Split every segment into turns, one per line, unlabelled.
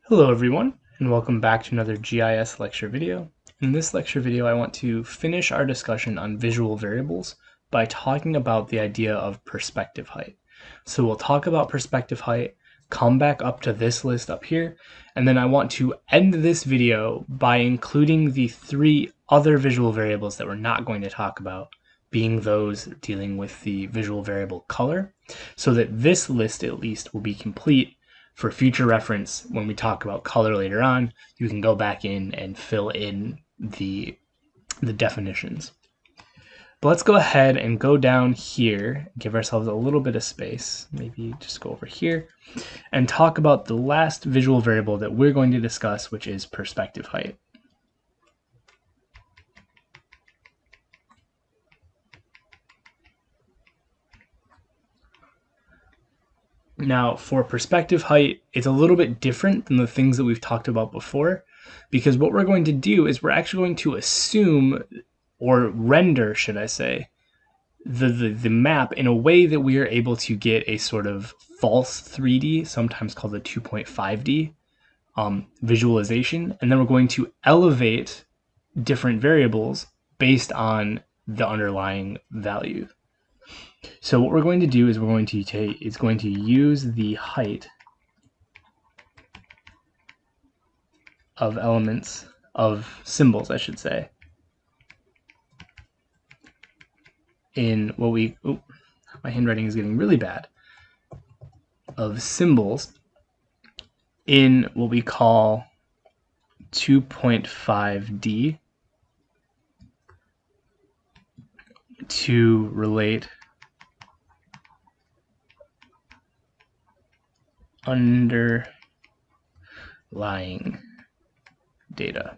Hello everyone, and welcome back to another GIS lecture video. In this lecture video, I want to finish our discussion on visual variables by talking about the idea of perspective height. So we'll talk about perspective height, come back up to this list up here, and then I want to end this video by including the three other visual variables that we're not going to talk about, being those dealing with the visual variable color, so that this list at least will be complete. For future reference, when we talk about color later on, you can go back in and fill in the definitions. But let's go ahead and go down here, give ourselves a little bit of space, maybe just go over here, and talk about the last visual variable that we're going to discuss, which is perspective height. Now, for perspective height, it's a little bit different than the things that we've talked about before, because what we're going to do is we're actually going to assume, or render, should I say, the map in a way that we are able to get a sort of false 3D, sometimes called a 2.5D visualization, and then we're going to elevate different variables based on the underlying value. So what we're going to do is we're going to use the height of elements of symbols, I should say, in what we my handwriting is getting really bad, of symbols in what we call 2.5D to relate underlying data.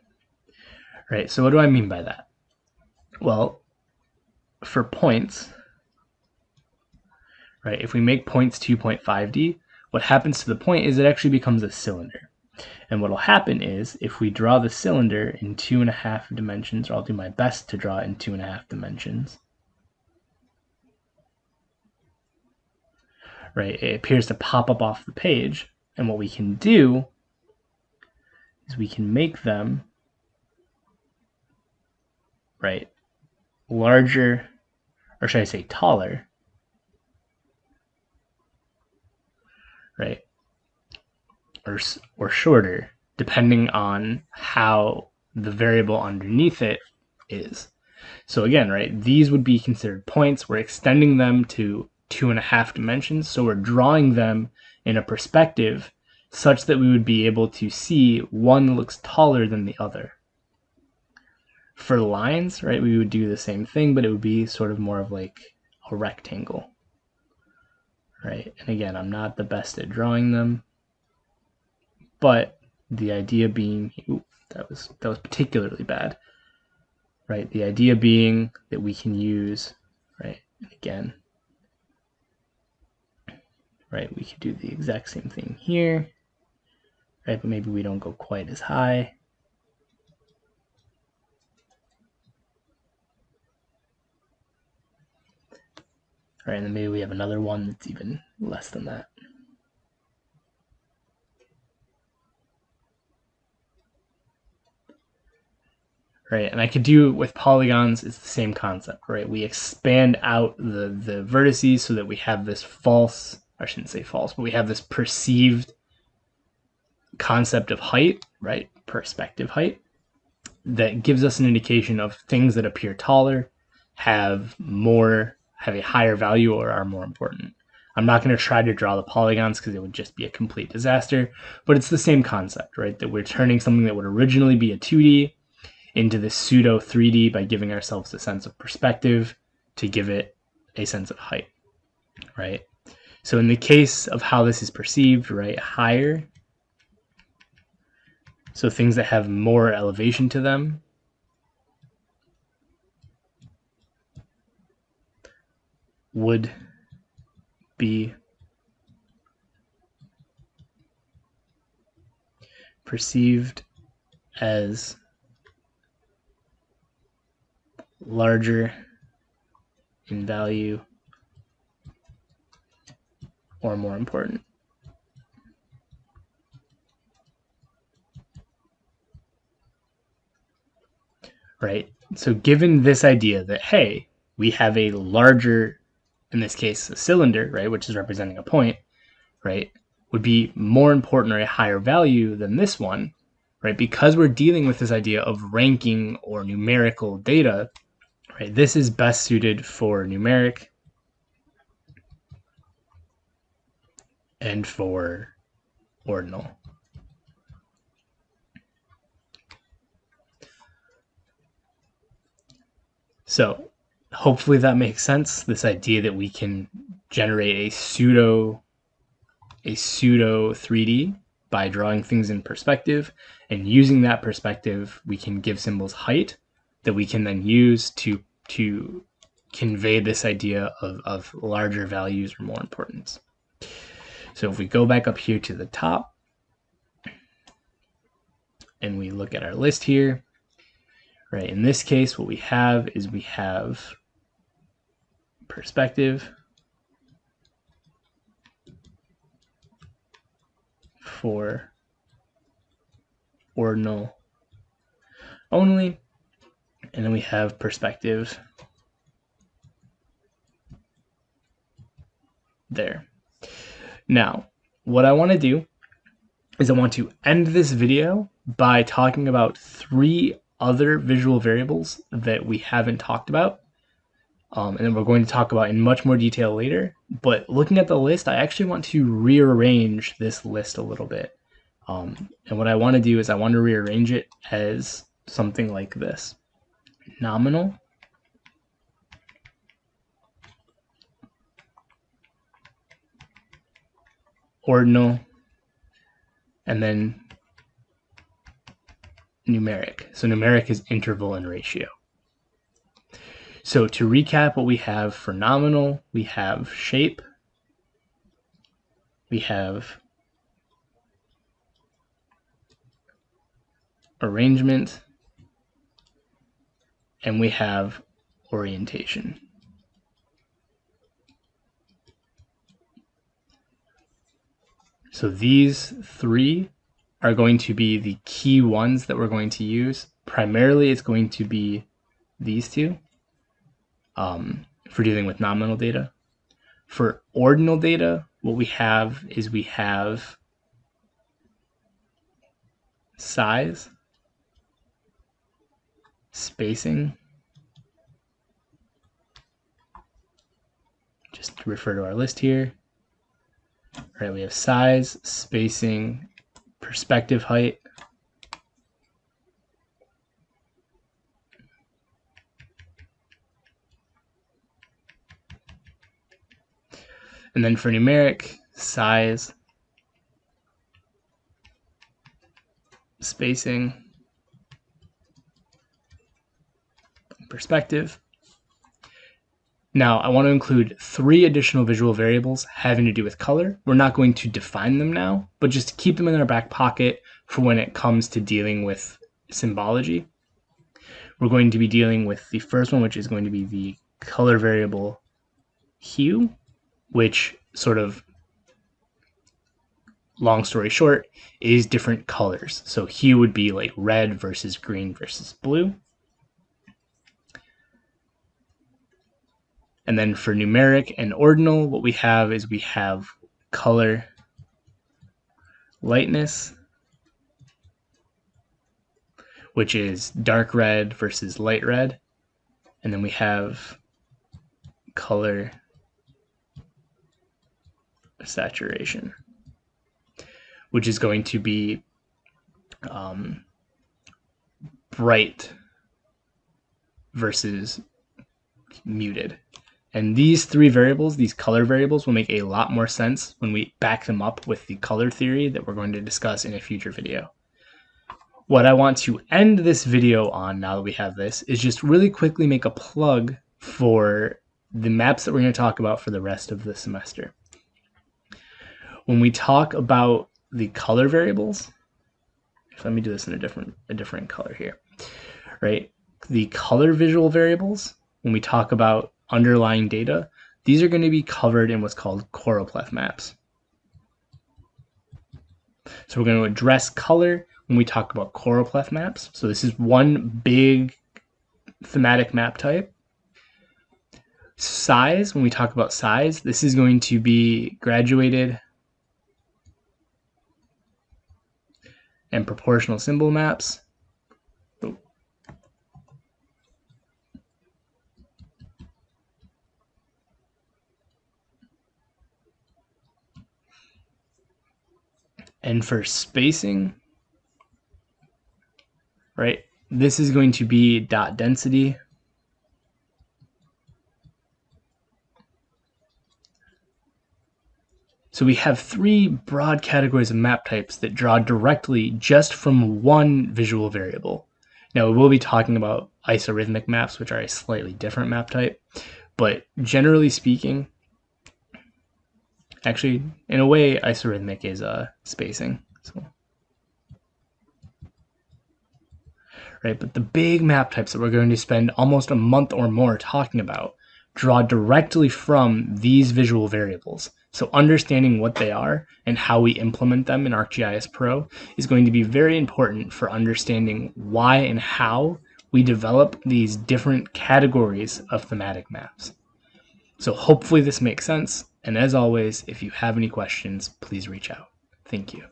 Right, so what do I mean by that? Well, for points, right, if we make points 2.5D, what happens to the point is it actually becomes a cylinder. And what will happen is if we draw the cylinder in 2.5 dimensions, or I'll do my best to draw it in 2.5 dimensions, right, it appears to pop up off the page. And what we can do is we can make them, right, larger, or should I say taller, right, or shorter, depending on how the variable underneath it is. So again, right, these would be considered points. We're extending them to 2.5 dimensions, so we're drawing them in a perspective such that we would be able to see one looks taller than the other. For lines, right, we would do the same thing, but it would be sort of more of like a rectangle, right? And again, I'm not the best at drawing them, but the idea being, that was particularly bad, right? The idea being that we can use, right, again, right, we could do the exact same thing here, right, but maybe we don't go quite as high. All right, and then maybe we have another one that's even less than that. Right, and I could do with polygons, it's the same concept, right? We expand out the vertices so that we have this false, I shouldn't say false, but we have this perceived concept of height, right? Perspective height, that gives us an indication of things that appear taller, have a higher value, or are more important. I'm not going to try to draw the polygons because it would just be a complete disaster, but it's the same concept, right? That we're turning something that would originally be a 2D into this pseudo 3D by giving ourselves a sense of perspective to give it a sense of height, right? So in the case of how this is perceived, right, higher, so things that have more elevation to them, would be perceived as larger in value or more important. right? So given this idea that, hey, we have a larger, in this case, a cylinder, right, which is representing a point, right, would be more important or a higher value than this one, right? Because we're dealing with this idea of ranking or numerical data, right? This is best suited for numeric and for ordinal. So hopefully that makes sense. This idea that we can generate a pseudo 3D by drawing things in perspective, and using that perspective, we can give symbols height that we can then use to convey this idea of larger values or more importance. So if we go back up here to the top and we look at our list here, right, in this case, what we have is we have perspective for ordinal only, and then we have perspective there. Now, what I want to do is I want to end this video by talking about 3 other visual variables that we haven't talked about. And then we're going to talk about in much more detail later. But looking at the list, I actually want to rearrange this list a little bit. And what I want to do is I want to rearrange it as something like this. Nominal, ordinal, and then numeric. So numeric is interval and ratio. So to recap what we have for nominal, we have shape, we have arrangement, and we have orientation. So these 3 are going to be the key ones that we're going to use. Primarily, it's going to be these 2 for dealing with nominal data. For ordinal data, what we have is we have size, spacing, just to refer to our list here. Right, we have size, spacing, perspective height, and then for numeric, size, spacing, perspective. Now, I want to include 3 additional visual variables having to do with color. We're not going to define them now, but just to keep them in our back pocket for when it comes to dealing with symbology. We're going to be dealing with the first one, which is going to be the color variable hue, which sort of, long story short, is different colors. So hue would be like red versus green versus blue. And then for numeric and ordinal, what we have is we have color lightness, which is dark red versus light red. And then we have color saturation, which is going to be bright versus muted. And these 3 variables, these color variables, will make a lot more sense when we back them up with the color theory that we're going to discuss in a future video. What I want to end this video on, now that we have this, is just really quickly make a plug for the maps that we're going to talk about for the rest of the semester. When we talk about the color variables, let me do this in a different color here, right? The color visual variables, when we talk about underlying data, these are going to be covered in what's called choropleth maps. So we're going to address color when we talk about choropleth maps. So this is one big thematic map type. Size, when we talk about size, this is going to be graduated and proportional symbol maps. And for spacing, right, this is going to be dot density. So we have three broad categories of map types that draw directly just from one visual variable. Now we will be talking about isorhythmic maps, which are a slightly different map type, but generally speaking, actually, in a way, isorhythmic is spacing. So, right, but the big map types that we're going to spend almost a month or more talking about draw directly from these visual variables. So understanding what they are and how we implement them in ArcGIS Pro is going to be very important for understanding why and how we develop these different categories of thematic maps. So hopefully this makes sense. And as always, if you have any questions, please reach out. Thank you.